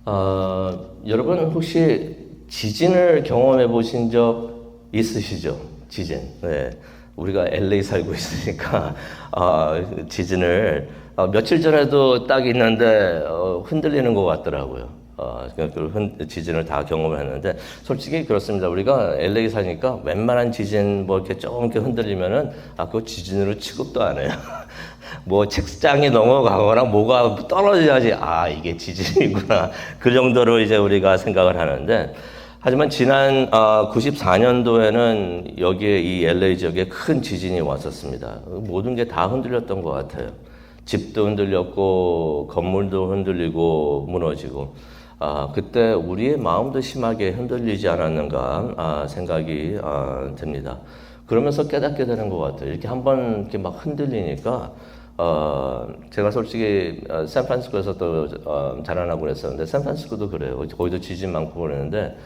여러분 혹시 지진을 경험해 보신 적 있으시죠? 지진. 네. 우리가 LA 살고 있으니까 지진을 며칠 전에도 딱 있는데 흔들리는 것 같더라고요. 지진을 다 경험을 했는데 솔직히 그렇습니다. 우리가 LA 사니까 웬만한 지진 뭐 이렇게 좀 이렇게 흔들리면은 그거 지진으로 취급도 안 해요. 뭐 책장이 넘어가거나 뭐가 떨어져야지 이게 지진이구나 그 정도로 이제 우리가 생각을 하는데, 하지만 지난 94년도에는 여기에 이 LA 지역에 큰 지진이 왔었습니다. 모든 게 다 흔들렸던 것 같아요. 집도 흔들렸고 건물도 흔들리고 무너지고, 그때 우리의 마음도 심하게 흔들리지 않았는가 생각이 듭니다. 그러면서 깨닫게 되는 것 같아요. 이렇게 한번 이렇게 막 흔들리니까 제가 솔직히 샌프란시스코에서 또 자라나고 그랬었는데 샌프란시스코도 그래요. 거기도 지진 많고 그러는데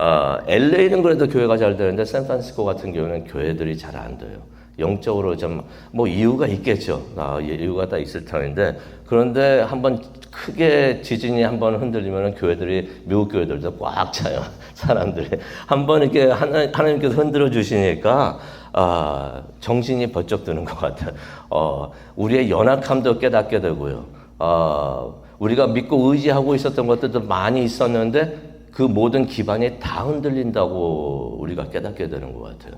LA는 그래도 교회가 잘 되는데 샌프란시스코 같은 경우는 교회들이 잘 안 돼요. 영적으로 좀 뭐 이유가 있겠죠. 이유가 다 있을 터인데, 그런데 한번 크게 지진이 한번 흔들리면 교회들이, 미국 교회들도 꽉 차요. 사람들이 한번 이렇게 하나님께서 흔들어 주시니까 정신이 번쩍 드는 것 같아요. 우리의 연약함도 깨닫게 되고요. 우리가 믿고 의지하고 있었던 것들도 많이 있었는데 그 모든 기반이 다 흔들린다고 우리가 깨닫게 되는 것 같아요.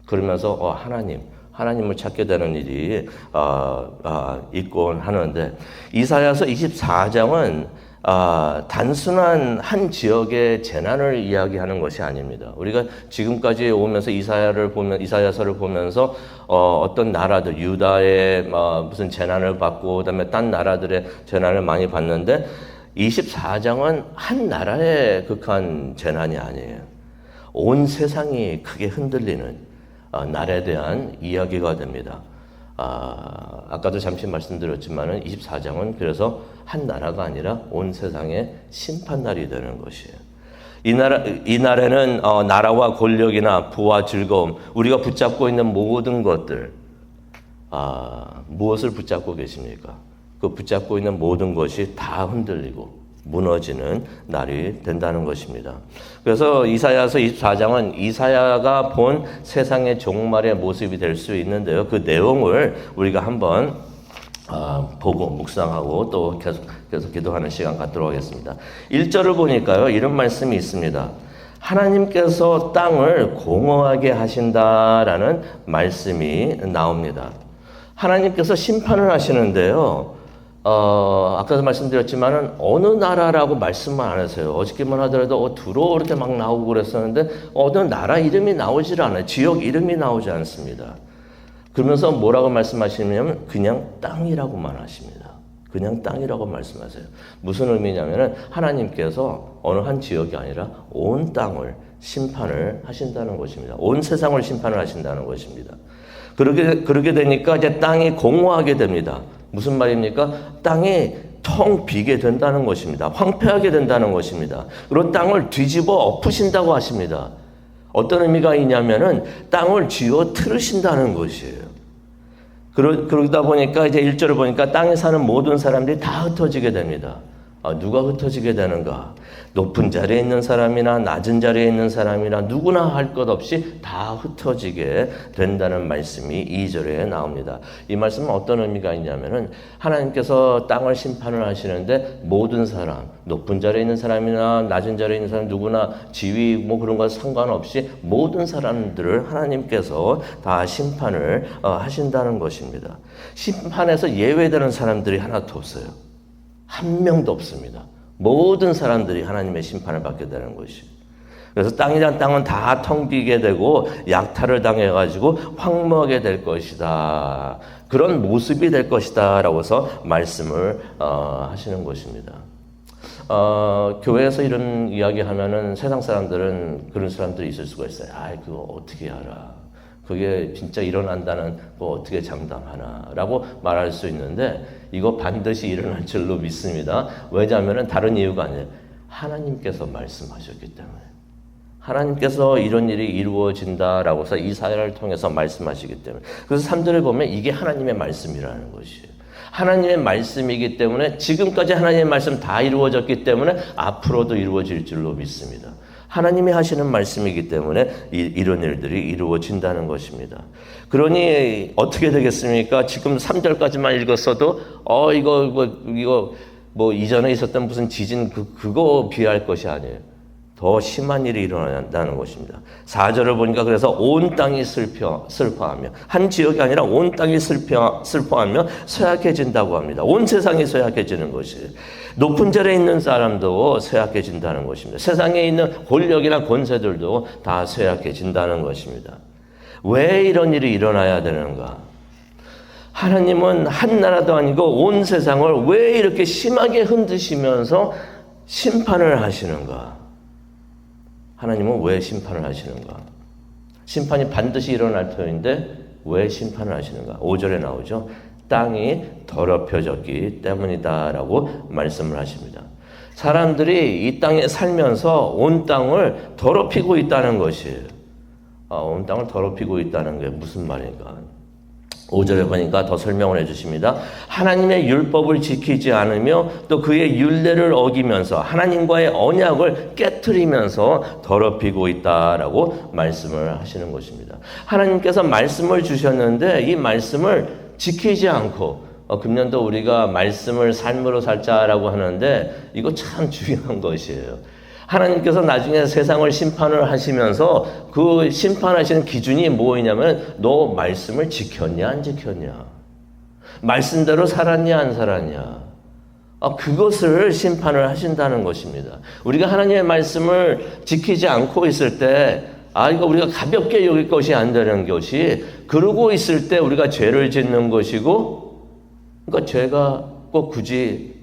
그러면서 하나님을 찾게 되는 일이 있곤 하는데, 이사야서 24장은 단순한 한 지역의 재난을 이야기하는 것이 아닙니다. 우리가 지금까지 오면서 이사야서를 보면서 어떤 나라들, 유다의 무슨 재난을 받고 그다음에 딴 나라들의 재난을 많이 받는데, 24장은 한 나라에 극한 재난이 아니에요. 온 세상이 크게 흔들리는 날에 대한 이야기가 됩니다. 아까도 잠시 말씀드렸지만은 24장은 그래서 한 나라가 아니라 온 세상의 심판날이 되는 것이에요. 이 날에는 나라와 권력이나 부와 즐거움, 우리가 붙잡고 있는 모든 것들, 무엇을 붙잡고 계십니까? 그 붙잡고 있는 모든 것이 다 흔들리고 무너지는 날이 된다는 것입니다. 그래서 이사야서 24장은 이사야가 본 세상의 종말의 모습이 될 수 있는데요. 그 내용을 우리가 한번 보고 묵상하고 또 계속 기도하는 시간 갖도록 하겠습니다. 1절을 보니까요, 이런 말씀이 있습니다. 하나님께서 땅을 공허하게 하신다라는 말씀이 나옵니다. 하나님께서 심판을 하시는데요, 아까도 말씀드렸지만은 어느 나라라고 말씀만 안 하세요. 어저께만 하더라도 두로 이렇게 막 나오고 그랬었는데 어느 나라 이름이 나오질 않아요. 지역 이름이 나오지 않습니다. 그러면서 뭐라고 말씀하시냐면 그냥 땅이라고만 하십니다. 그냥 땅이라고 말씀하세요. 무슨 의미냐면은 하나님께서 어느 한 지역이 아니라 온 땅을 심판을 하신다는 것입니다. 온 세상을 심판을 하신다는 것입니다. 그러게 되니까 이제 땅이 공허하게 됩니다. 무슨 말입니까? 땅이 텅 비게 된다는 것입니다. 황폐하게 된다는 것입니다. 그리고 땅을 뒤집어 엎으신다고 하십니다. 어떤 의미가 있냐면은 땅을 쥐어 틀으신다는 것이에요. 그러다 보니까 이제 1절을 보니까 땅에 사는 모든 사람들이 다 흩어지게 됩니다. 누가 흩어지게 되는가? 높은 자리에 있는 사람이나 낮은 자리에 있는 사람이나 누구나 할 것 없이 다 흩어지게 된다는 말씀이 2절에 나옵니다. 이 말씀은 어떤 의미가 있냐면은 하나님께서 땅을 심판을 하시는데 모든 사람, 높은 자리에 있는 사람이나 낮은 자리에 있는 사람, 누구나 지위 뭐 그런 것 상관없이 모든 사람들을 하나님께서 다 심판을 하신다는 것입니다. 심판에서 예외되는 사람들이 하나도 없어요. 한 명도 없습니다. 모든 사람들이 하나님의 심판을 받게 되는 것이에요. 그래서 땅이란 땅은 다 텅 비게 되고 약탈을 당해가지고 황무하게 될 것이다. 그런 모습이 될 것이다 라고서 말씀을 하시는 것입니다. 교회에서 이런 이야기 하면은 세상 사람들은 그런 사람들이 있을 수가 있어요. 그거 어떻게 알아? 그게 진짜 일어난다는 거 어떻게 장담하나 라고 말할 수 있는데, 이거 반드시 일어날 줄로 믿습니다. 왜냐하면 다른 이유가 아니에요. 하나님께서 말씀하셨기 때문에. 하나님께서 이런 일이 이루어진다라고 해서 이사야를 통해서 말씀하시기 때문에. 그래서 3절에 보면 이게 하나님의 말씀이라는 것이에요. 하나님의 말씀이기 때문에 지금까지 하나님의 말씀 다 이루어졌기 때문에 앞으로도 이루어질 줄로 믿습니다. 하나님이 하시는 말씀이기 때문에 이런 일들이 이루어진다는 것입니다. 그러니 어떻게 되겠습니까? 지금 3절까지만 읽었어도 이거 이전에 있었던 무슨 지진 그거 비할 것이 아니에요. 더 심한 일이 일어난다는 것입니다. 4절을 보니까 그래서 온 땅이 슬퍼하며 한 지역이 아니라 온 땅이 슬퍼하며 쇠약해진다고 합니다. 온 세상이 쇠약해지는 것이 높은 자리에 있는 사람도 쇠약해진다는 것입니다. 세상에 있는 권력이나 권세들도 다 쇠약해진다는 것입니다. 왜 이런 일이 일어나야 되는가? 하나님은 한 나라도 아니고 온 세상을 왜 이렇게 심하게 흔드시면서 심판을 하시는가? 하나님은 왜 심판을 하시는가? 심판이 반드시 일어날 터인데 왜 심판을 하시는가? 5절에 나오죠. 땅이 더럽혀졌기 때문이다라고 말씀을 하십니다. 사람들이 이 땅에 살면서 온 땅을 더럽히고 있다는 것이에요. 온 땅을 더럽히고 있다는 게 무슨 말인가? 5절에 보니까 더 설명을 해주십니다. 하나님의 율법을 지키지 않으며 또 그의 율례를 어기면서 하나님과의 언약을 깨트리면서 더럽히고 있다라고 말씀을 하시는 것입니다. 하나님께서 말씀을 주셨는데 이 말씀을 지키지 않고 금년도 우리가 말씀을 삶으로 살자라고 하는데 이거 참 중요한 것이에요. 하나님께서 나중에 세상을 심판을 하시면서 그 심판하시는 기준이 뭐냐면 너 말씀을 지켰냐 안 지켰냐, 말씀대로 살았냐 안 살았냐, 그것을 심판을 하신다는 것입니다. 우리가 하나님의 말씀을 지키지 않고 있을 때 이거 우리가 가볍게 여길 것이 안 되는 것이, 그러고 있을 때 우리가 죄를 짓는 것이고, 그러니까 죄가 꼭 굳이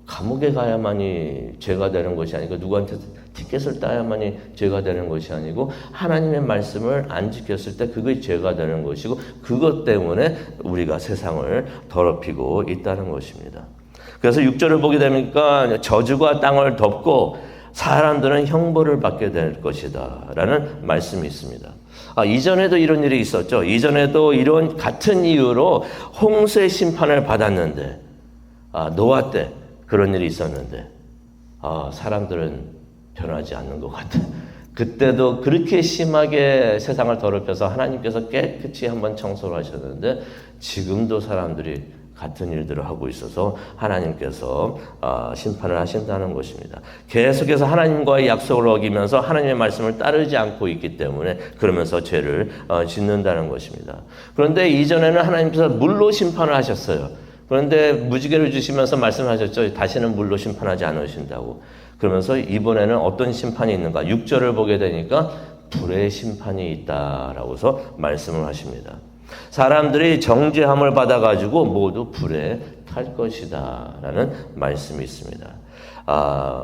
감옥에 가야만이 죄가 되는 것이 아니고 누구한테 티켓을 따야만이 죄가 되는 것이 아니고 하나님의 말씀을 안 지켰을 때 그게 죄가 되는 것이고 그것 때문에 우리가 세상을 더럽히고 있다는 것입니다. 그래서 6절을 보게 되니까 저주가 땅을 덮고 사람들은 형벌을 받게 될 것이다 라는 말씀이 있습니다. 이전에도 이런 일이 있었죠. 이전에도 이런 같은 이유로 홍수의 심판을 받았는데 노아 때 그런 일이 있었는데 사람들은 변하지 않는 것 같아. 그때도 그렇게 심하게 세상을 더럽혀서 하나님께서 깨끗이 한번 청소를 하셨는데 지금도 사람들이 같은 일들을 하고 있어서 하나님께서 심판을 하신다는 것입니다. 계속해서 하나님과의 약속을 어기면서 하나님의 말씀을 따르지 않고 있기 때문에 그러면서 죄를 짓는다는 것입니다. 그런데 이전에는 하나님께서 물로 심판을 하셨어요. 그런데 무지개를 주시면서 말씀하셨죠. 다시는 물로 심판하지 않으신다고. 그러면서 이번에는 어떤 심판이 있는가? 6절을 보게 되니까 불의 심판이 있다라고서 말씀을 하십니다. 사람들이 정죄함을 받아가지고 모두 불에 탈 것이다 라는 말씀이 있습니다.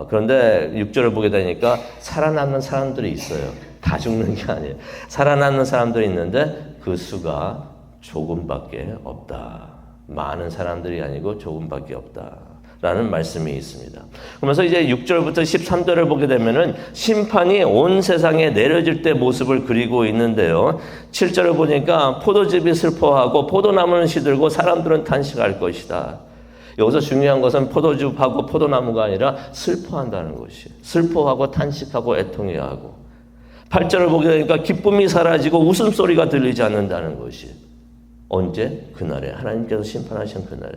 그런데 6절을 보게 되니까 살아남는 사람들이 있어요. 다 죽는 게 아니에요. 살아남는 사람들이 있는데 그 수가 조금밖에 없다. 많은 사람들이 아니고 조금밖에 없다라는 말씀이 있습니다. 그러면서 이제 6절부터 13절을 보게 되면은 심판이 온 세상에 내려질 때 모습을 그리고 있는데요. 7절을 보니까 포도즙이 슬퍼하고 포도나무는 시들고 사람들은 탄식할 것이다. 여기서 중요한 것은 포도즙하고 포도나무가 아니라 슬퍼한다는 것이. 슬퍼하고 탄식하고 애통해하고. 8절을 보게 되니까 기쁨이 사라지고 웃음소리가 들리지 않는다는 것이. 언제? 그날에. 하나님께서 심판하신 그날에.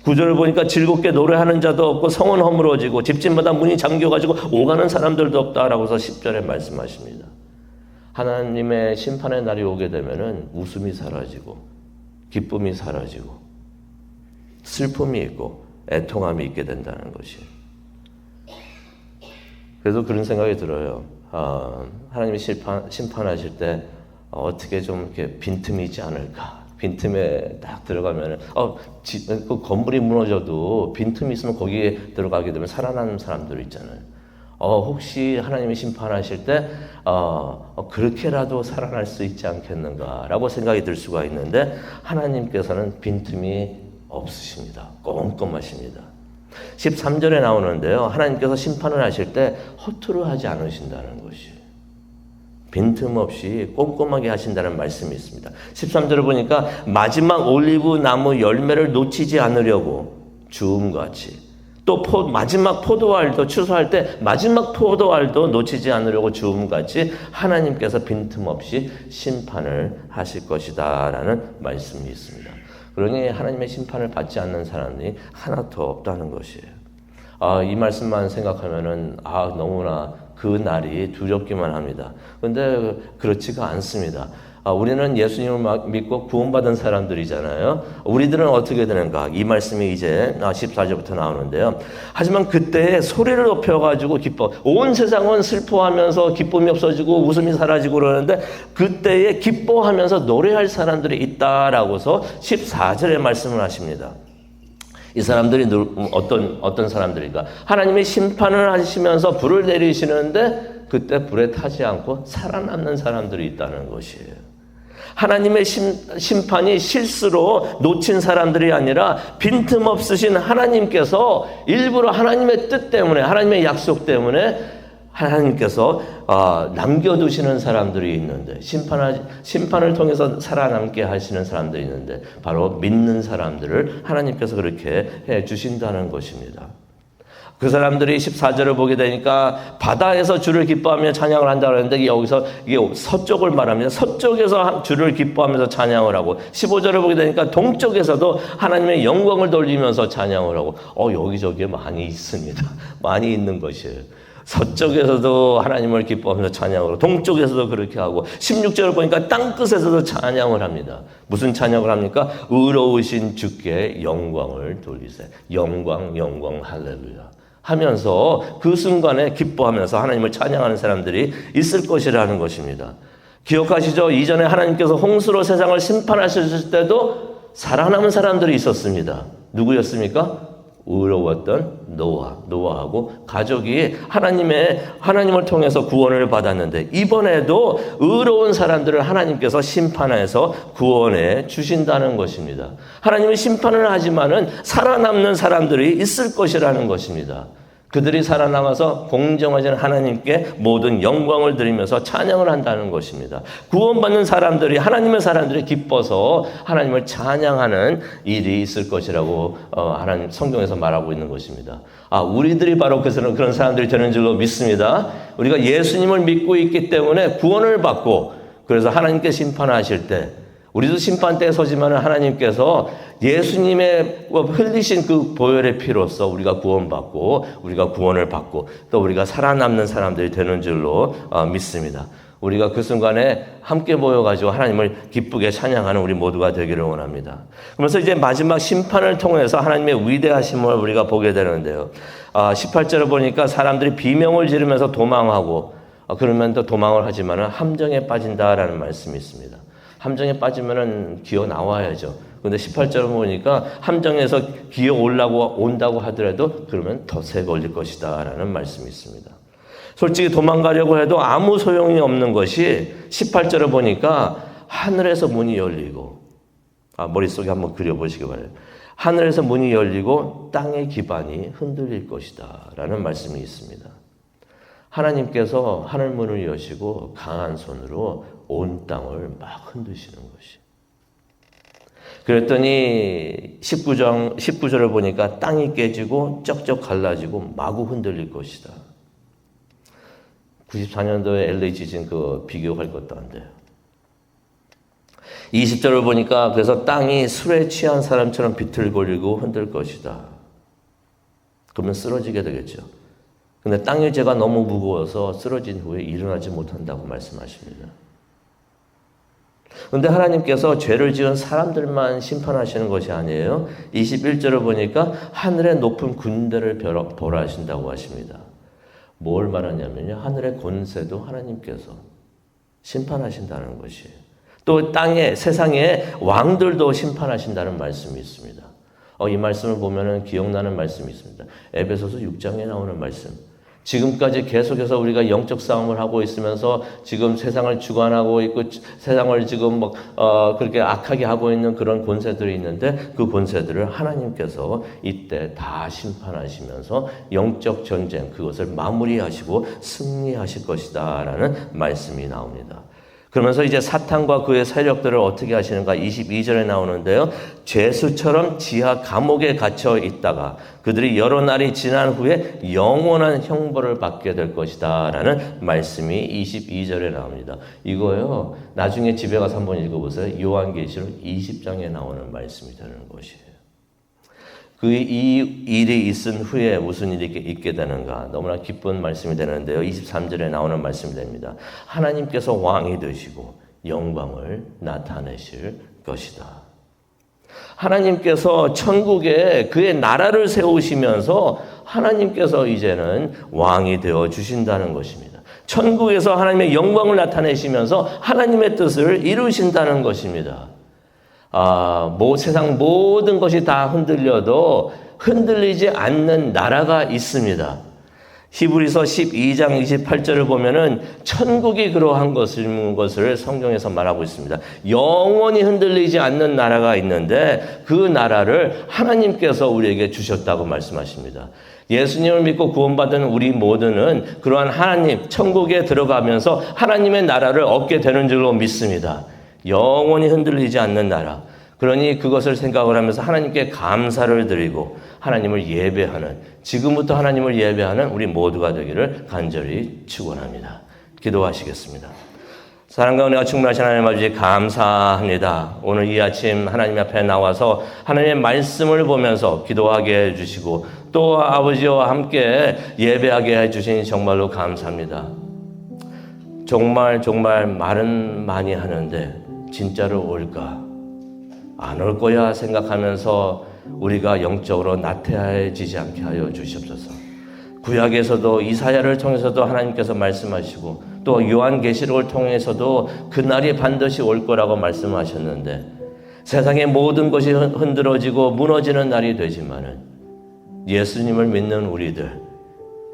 9절을 보니까 즐겁게 노래하는 자도 없고 성은 허물어지고 집집마다 문이 잠겨가지고 오가는 사람들도 없다라고 해서 10절에 말씀하십니다. 하나님의 심판의 날이 오게 되면은 웃음이 사라지고 기쁨이 사라지고 슬픔이 있고 애통함이 있게 된다는 것이. 그래서 그런 생각이 들어요. 하나님이 심판하실 때 어떻게 좀 이렇게 빈틈이 있지 않을까? 빈틈에 딱 들어가면 그 건물이 무너져도 빈틈이 있으면 거기에 들어가게 되면 살아나는 사람들 있잖아요. 혹시 하나님이 심판하실 때 그렇게라도 살아날 수 있지 않겠는가라고 생각이 들 수가 있는데 하나님께서는 빈틈이 없으십니다. 꼼꼼하십니다. 13절에 나오는데요. 하나님께서 심판을 하실 때 허투루 하지 않으신다는 것이. 빈틈없이 꼼꼼하게 하신다는 말씀이 있습니다. 13절을 보니까 마지막 올리브 나무 열매를 놓치지 않으려고 주음같이, 또 마지막 포도알도 추수할 때 마지막 포도알도 놓치지 않으려고 주음같이 하나님께서 빈틈없이 심판을 하실 것이다 라는 말씀이 있습니다. 그러니 하나님의 심판을 받지 않는 사람이 하나도 없다는 것이에요. 이 말씀만 생각하면은 너무나 그 날이 두렵기만 합니다. 그런데 그렇지가 않습니다. 우리는 예수님을 믿고 구원받은 사람들이잖아요. 우리들은 어떻게 되는가? 이 말씀이 이제 14절부터 나오는데요. 하지만 그때 소리를 높여가지고 온 세상은 슬퍼하면서 기쁨이 없어지고 웃음이 사라지고 그러는데 그때에 기뻐하면서 노래할 사람들이 있다라고서 14절에 말씀을 하십니다. 이 사람들이 어떤 사람들인가? 하나님이 심판을 하시면서 불을 내리시는데 그때 불에 타지 않고 살아남는 사람들이 있다는 것이에요. 하나님의 심판이 실수로 놓친 사람들이 아니라 빈틈없으신 하나님께서 일부러 하나님의 뜻 때문에, 하나님의 약속 때문에 하나님께서 남겨두시는 사람들이 있는데, 심판을 통해서 살아남게 하시는 사람들이 있는데 바로 믿는 사람들을 하나님께서 그렇게 해주신다는 것입니다. 그 사람들이 14절을 보게 되니까 바다에서 주를 기뻐하며 찬양을 한다고 하는데 여기서 이게 서쪽을 말합니다. 서쪽에서 주를 기뻐하면서 찬양을 하고 15절을 보게 되니까 동쪽에서도 하나님의 영광을 돌리면서 찬양을 하고 여기저기에 많이 있습니다. 많이 있는 것이에요. 서쪽에서도 하나님을 기뻐하면서 찬양을 하고 동쪽에서도 그렇게 하고 16절을 보니까 땅끝에서도 찬양을 합니다. 무슨 찬양을 합니까? 의로우신 주께 영광을 돌리세. 영광 할렐루야 하면서 그 순간에 기뻐하면서 하나님을 찬양하는 사람들이 있을 것이라는 것입니다. 기억하시죠? 이전에 하나님께서 홍수로 세상을 심판하셨을 때도 살아남은 사람들이 있었습니다. 누구였습니까? 의로웠던 노아하고 가족이 하나님을 통해서 구원을 받았는데 이번에도 의로운 사람들을 하나님께서 심판해서 구원해 주신다는 것입니다. 하나님은 심판을 하지만은 살아남는 사람들이 있을 것이라는 것입니다. 그들이 살아남아서 공정하신 하나님께 모든 영광을 드리면서 찬양을 한다는 것입니다. 구원받는 사람들이, 하나님의 사람들이 기뻐서 하나님을 찬양하는 일이 있을 것이라고 하나님 성경에서 말하고 있는 것입니다. 우리들이 바로 그런 사람들이 되는 줄로 믿습니다. 우리가 예수님을 믿고 있기 때문에 구원을 받고 그래서 하나님께 심판하실 때 우리도 심판대에 서지만 하나님께서 예수님의 흘리신 그 보혈의 피로써 우리가 구원받고 우리가 구원을 받고 또 우리가 살아남는 사람들이 되는 줄로 믿습니다. 우리가 그 순간에 함께 모여가지고 하나님을 기쁘게 찬양하는 우리 모두가 되기를 원합니다. 그러면서 이제 마지막 심판을 통해서 하나님의 위대하심을 우리가 보게 되는데요. 18절을 보니까 사람들이 비명을 지르면서 도망하고 그러면 또 도망을 하지만 함정에 빠진다라는 말씀이 있습니다. 함정에 빠지면은 기어 나와야죠. 근데 18절을 보니까 함정에서 기어 온다고 하더라도 그러면 덫에 걸릴 것이다 라는 말씀이 있습니다. 솔직히 도망가려고 해도 아무 소용이 없는 것이 18절을 보니까 하늘에서 문이 열리고 머릿속에 한번 그려보시기 바라요. 하늘에서 문이 열리고 땅의 기반이 흔들릴 것이다 라는 말씀이 있습니다. 하나님께서 하늘문을 여시고 강한 손으로 온 땅을 막 흔드시는 것이. 그랬더니 19절을 보니까 땅이 깨지고 쩍쩍 갈라지고 마구 흔들릴 것이다. 94년도에 LA 지진 비교할 것도 안 돼요. 20절을 보니까 그래서 땅이 술에 취한 사람처럼 비틀거리고 흔들 것이다. 그러면 쓰러지게 되겠죠. 근데 땅의 죄가 너무 무거워서 쓰러진 후에 일어나지 못한다고 말씀하십니다. 그런데 하나님께서 죄를 지은 사람들만 심판하시는 것이 아니에요. 21절을 보니까 하늘의 높은 군대를 벌하신다고 하십니다. 뭘 말하냐면요. 하늘의 권세도 하나님께서 심판하신다는 것이에요. 또 세상의 왕들도 심판하신다는 말씀이 있습니다. 이 말씀을 보면 기억나는 말씀이 있습니다. 에베소서 6장에 나오는 말씀. 지금까지 계속해서 우리가 영적 싸움을 하고 있으면서 지금 세상을 주관하고 있고 세상을 지금 그렇게 악하게 하고 있는 그런 권세들이 있는데 그 권세들을 하나님께서 이때 다 심판하시면서 영적 전쟁 그것을 마무리하시고 승리하실 것이다 라는 말씀이 나옵니다. 그러면서 이제 사탄과 그의 세력들을 어떻게 하시는가 22절에 나오는데요. 죄수처럼 지하 감옥에 갇혀 있다가 그들이 여러 날이 지난 후에 영원한 형벌을 받게 될 것이다 라는 말씀이 22절에 나옵니다. 이거요. 나중에 집에 가서 한번 읽어보세요. 요한계시록 20장에 나오는 말씀이 되는 것이에요. 이 일이 있은 후에 무슨 일이 있게 되는가 너무나 기쁜 말씀이 되는데요. 23절에 나오는 말씀이 됩니다. 하나님께서 왕이 되시고 영광을 나타내실 것이다. 하나님께서 천국에 그의 나라를 세우시면서 하나님께서 이제는 왕이 되어 주신다는 것입니다. 천국에서 하나님의 영광을 나타내시면서 하나님의 뜻을 이루신다는 것입니다. 세상 모든 것이 다 흔들려도 흔들리지 않는 나라가 있습니다. 히브리서 12장 28절을 보면은 천국이 그러한 것을 성경에서 말하고 있습니다. 영원히 흔들리지 않는 나라가 있는데 그 나라를 하나님께서 우리에게 주셨다고 말씀하십니다. 예수님을 믿고 구원받은 우리 모두는 그러한 하나님, 천국에 들어가면서 하나님의 나라를 얻게 되는 줄로 믿습니다. 영원히 흔들리지 않는 나라. 그러니 그것을 생각을 하면서 하나님께 감사를 드리고 하나님을 예배하는 지금부터 하나님을 예배하는 우리 모두가 되기를 간절히 축원합니다. 기도하시겠습니다. 사랑과 은혜가 충만하신 하나님 아버지 감사합니다. 오늘 이 아침 하나님 앞에 나와서 하나님의 말씀을 보면서 기도하게 해주시고 또 아버지와 함께 예배하게 해주시니 정말로 감사합니다. 정말 말은 많이 하는데 진짜로 올까? 안 올 거야 생각하면서 우리가 영적으로 나태해지지 않게 하여 주시옵소서. 구약에서도 이사야를 통해서도 하나님께서 말씀하시고 또 요한계시록을 통해서도 그날이 반드시 올 거라고 말씀하셨는데 세상의 모든 것이 흔들어지고 무너지는 날이 되지만은 예수님을 믿는 우리들,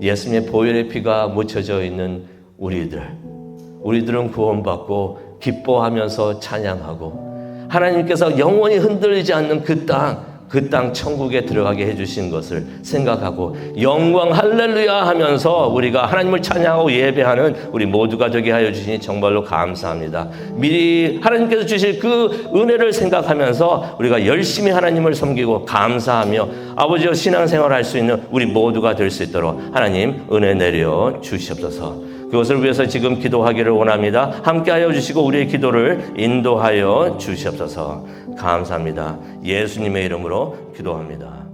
예수님의 보혈의 피가 묻혀져 있는 우리들은 구원받고 기뻐하면서 찬양하고 하나님께서 영원히 흔들리지 않는 그 땅 천국에 들어가게 해주신 것을 생각하고 영광 할렐루야 하면서 우리가 하나님을 찬양하고 예배하는 우리 모두가 되게 하여 주시니 정말로 감사합니다. 미리 하나님께서 주실 그 은혜를 생각하면서 우리가 열심히 하나님을 섬기고 감사하며 아버지와 신앙생활을 할 수 있는 우리 모두가 될 수 있도록 하나님 은혜 내려 주시옵소서. 그것을 위해서 지금 기도하기를 원합니다. 함께하여 주시고 우리의 기도를 인도하여 주시옵소서. 감사합니다. 예수님의 이름으로 기도합니다.